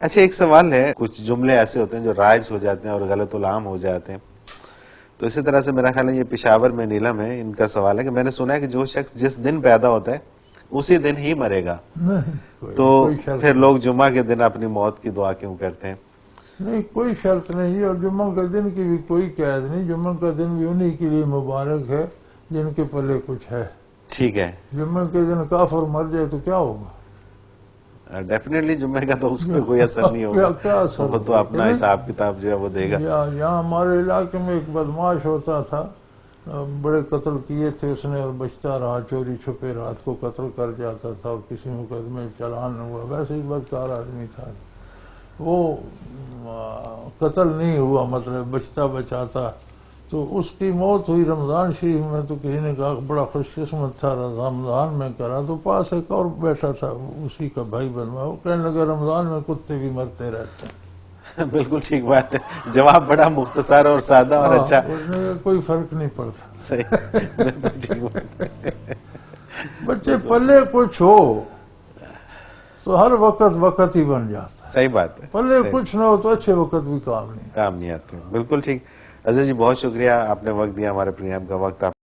اچھا ایک سوال ہے، کچھ جملے ایسے ہوتے ہیں جو رائج ہو جاتے ہیں اور غلط العام ہو جاتے ہیں، تو اسی طرح سے میرا خیال ہے یہ پشاور میں نیلم ہے، ان کا سوال ہے کہ میں نے سنا ہے کہ جو شخص جس دن پیدا ہوتا ہے اسی دن ہی مرے گا، نہیں تو کوئی شرط پھر نہیں. لوگ جمعہ کے دن اپنی موت کی دعا کیوں کرتے ہیں؟ نہیں کوئی شرط نہیں، اور جمعہ کا دن کی بھی کوئی قید نہیں. جمعہ کا دن بھی انہی کے لیے مبارک ہے جن کے پلے کچھ ہے. ٹھیک ہے، جمعہ کے دن کافر مر جائے تو کیا ہوگا؟ ڈیفینیٹلی جمعے کا تو اس پہ کوئی اثر نہیں ہوگا، کیا اثر وہ تو ہوگا؟ اپنا حساب کتاب جو ہے وہ دے گا. یہاں ہمارے علاقے میں ایک بدماش ہوتا تھا، بڑے قتل کیے تھے اس نے، اور بچتا رہا، چوری چھپے رات کو قتل کر جاتا تھا اور کسی مقدمے چلان ہوا. ویسے ہی بدکار آدمی تھا وہ، قتل نہیں ہوا، مطلب بچتا بچاتا. تو اس کی موت ہوئی رمضان شریف میں، تو کسی نے کہا بڑا خوش قسمت تھا، رمضان میں کرا. تو پاس ایک اور بیٹھا تھا اسی کا بھائی بنوا، وہ کہنے لگا رمضان میں کتے بھی مرتے رہتے ہیں. بالکل ٹھیک بات ہے، جواب بڑا مختصر اور سادہ اور اچھا. اس نے کوئی فرق نہیں پڑتا. صحیح، بالکل ٹھیک بات ہے. بچے پلے کچھ ہو تو ہر وقت ہی بن جاتا ہے. صحیح بات ہے، پلے کچھ نہ ہو تو اچھے وقت بھی کام نہیں کام نہیں آتے. بالکل ٹھیک. عزیز جی بہت شکریہ، آپ نے وقت دیا، ہمارے پروگرام کا وقت آپ